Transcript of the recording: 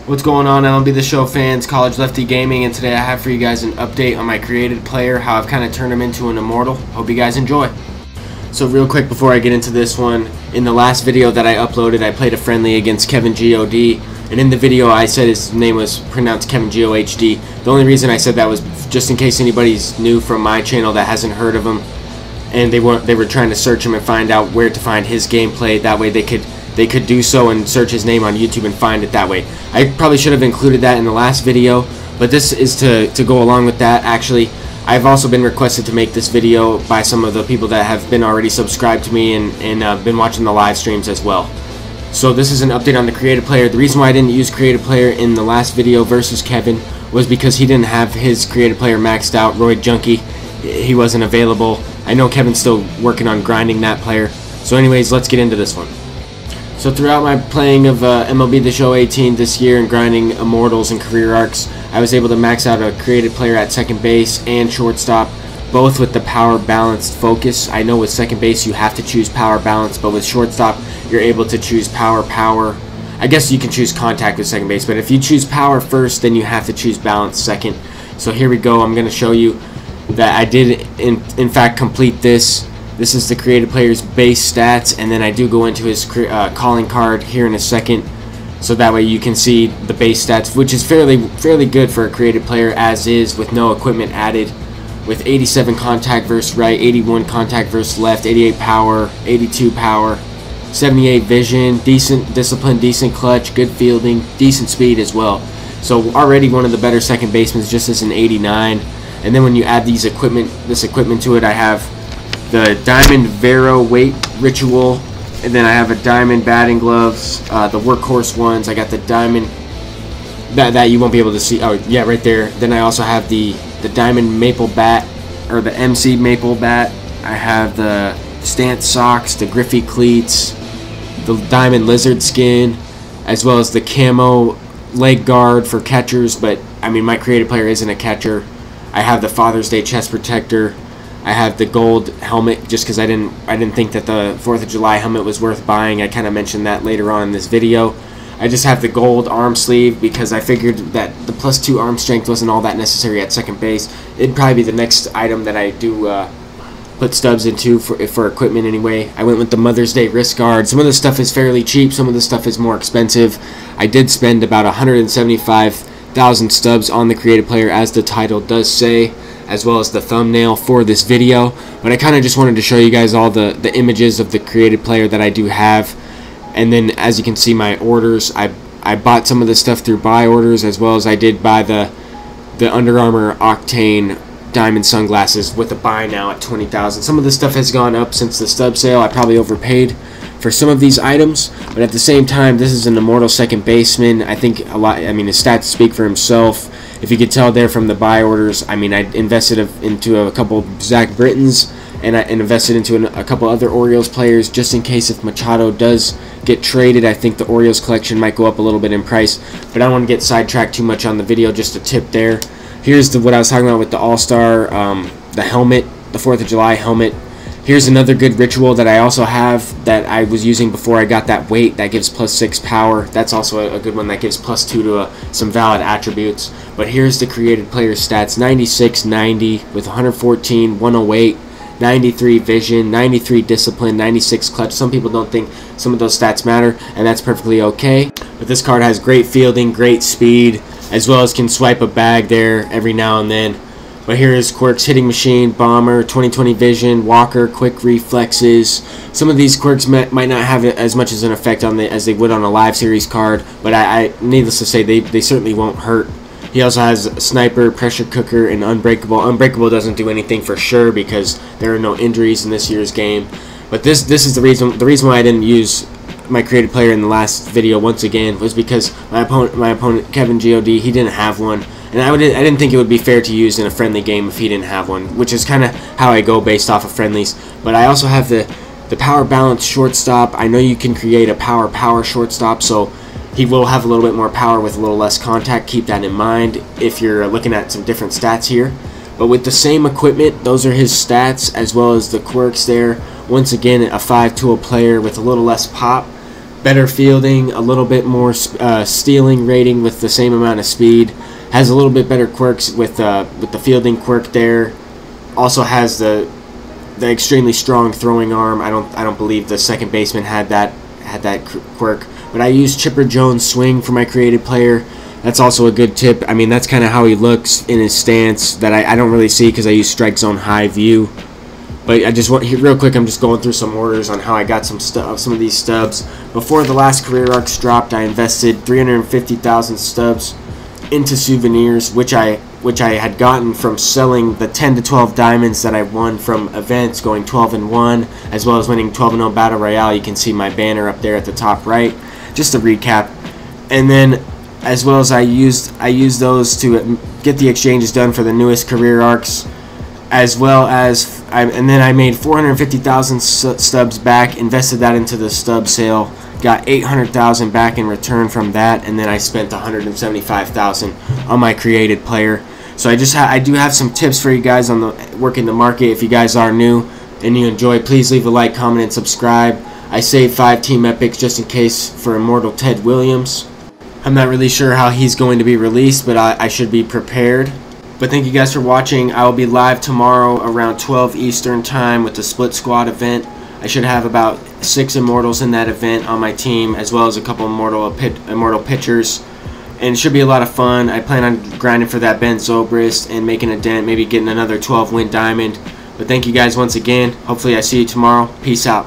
What's going on, MLB The Show fans, College Lefty Gaming, and today I have for you guys an update on my created player, how I've kind of turned him into an immortal. Hope you guys enjoy. So real quick before I get into this one, in the last video that I uploaded, I played a friendly against Kevin GOD, and in the video I said his name was pronounced Kevin GOHD. The only reason I said that was just in case anybody's new from my channel that hasn't heard of him, and they were trying to search him and find out where to find his gameplay. That way they could do so and search his name on YouTube and find it that way. I probably should have included that in the last video, but this is to go along with that. Actually, I've also been requested to make this video by some of the people that have been already subscribed to me and been watching the live streams as well. So this is an update on the creative player. The reason why I didn't use creative player in the last video versus Kevin was because he didn't have his creative player maxed out. Roid Junkie, he wasn't available. I know Kevin's still working on grinding that player. So anyways, let's get into this one. So throughout my playing of MLB The Show 18 this year and grinding Immortals and Career Arcs, I was able to max out a created player at second base and shortstop, both with the power balanced focus. I know with second base you have to choose power balance, but with shortstop you're able to choose power. I guess you can choose contact with second base, but if you choose power first, then you have to choose balance second. So here we go. I'm going to show you that I did in fact complete this. This is the creative player's base stats, and then I do go into his calling card here in a second, so that way you can see the base stats, which is fairly good for a creative player as is, with no equipment added, with 87 contact versus right, 81 contact versus left, 88 power, 82 power, 78 vision, decent discipline, decent clutch, good fielding, decent speed as well. So already one of the better second basemen, just as an 89. And then when you add this equipment to it, I have the Diamond Vero weight ritual, and then I have a Diamond batting gloves, the workhorse ones. I got the Diamond that you won't be able to see. Oh yeah, right there. Then I also have the Diamond Maple bat, or the MC Maple bat. I have the Stance socks, the Griffey cleats, the Diamond Lizard skin, as well as the camo leg guard for catchers. But I mean, my creative player isn't a catcher. I have the Father's Day chest protector. I have the gold helmet just because I didn't think that the 4th of July helmet was worth buying. I kind of mentioned that later on in this video. I just have the gold arm sleeve because I figured that the +2 arm strength wasn't all that necessary at second base. It'd probably be the next item that I do put Stubs into for equipment anyway. I went with the Mother's Day wrist guard. Some of the stuff is fairly cheap. Some of the stuff is more expensive. I did spend about 175,000 Stubs on the creative player, as the title does say, as well as the thumbnail for this video. But I kind of just wanted to show you guys all the images of the created player that I do have. And then as you can see, my orders, I bought some of the stuff through buy orders, as well as I did buy the Under Armour Octane diamond sunglasses with a buy now at 20,000. Some of the stuff has gone up since the stub sale. I probably overpaid for some of these items, but at the same time, this is an immortal second baseman. I think a lot. I mean, his stats speak for himself. If you could tell there from the buy orders, I mean, I invested into a couple Zach Brittons, and I invested into a couple other Orioles players just in case if Machado does get traded. I think the Orioles collection might go up a little bit in price, but I don't want to get sidetracked too much on the video. Just a tip there. Here's what I was talking about with the All-Star, the helmet, the 4th of July helmet. Here's another good ritual that I also have that I was using before I got that weight that gives +6 power. That's also a good one that gives +2 to some valid attributes. But here's the created player stats: 96, 90 with 114, 108, 93 vision, 93 discipline, 96 clutch. Some people don't think some of those stats matter, and that's perfectly okay. But this card has great fielding, great speed, as well as can swipe a bag there every now and then. But here is quirks: hitting machine, bomber, 20/20 vision, walker, quick reflexes. Some of these quirks might not have as much as an effect on as they would on a live series card, but I needless to say, they certainly won't hurt. He also has sniper, pressure cooker, and unbreakable. Unbreakable doesn't do anything for sure because there are no injuries in this year's game. But this is the reason why I didn't use my created player in the last video once again was because my opponent Kevin God, he didn't have one. And I didn't think it would be fair to use in a friendly game if he didn't have one, which is kind of how I go based off of friendlies. But I also have the power balance shortstop. I know you can create a power shortstop, so he will have a little bit more power with a little less contact. Keep that in mind if you're looking at some different stats here. But with the same equipment, those are his stats as well as the quirks there. Once again, a 5-tool player with a little less pop. better fielding, a little bit more stealing rating with the same amount of speed. Has a little bit better quirks with the fielding quirk there. Also has the extremely strong throwing arm. I don't believe the second baseman had that quirk. But I use Chipper Jones swing for my created player. That's also a good tip. I mean, that's kind of how he looks in his stance that I don't really see because I use strike zone high view. But I just want real quick. I'm just going through some orders on how I got some of these stubs. Before the last career arcs dropped, I invested 350,000 stubs into souvenirs, which I had gotten from selling the 10 to 12 diamonds that I won from events, going 12-1, as well as winning 12-0 Battle Royale. You can see my banner up there at the top right. Just a recap, and then as well as I used those to get the exchanges done for the newest career arcs, as well as and then I made 450,000 stubs back, invested that into the stub sale, got 800,000 back in return from that, and then I spent 175,000 on my created player. So I do have some tips for you guys on the working the market. If you guys are new and you enjoy, please leave a like, comment, and subscribe. I saved 5 team epics just in case for Immortal Ted Williams. I'm not really sure how he's going to be released, but I should be prepared. But thank you guys for watching. I will be live tomorrow around 12 Eastern time with the Split Squad event. I should have about 6 Immortals in that event on my team, as well as a couple Immortal pitchers. And it should be a lot of fun. I plan on grinding for that Ben Zobrist and making a dent, maybe getting another 12-win diamond. But thank you guys once again. Hopefully I see you tomorrow. Peace out.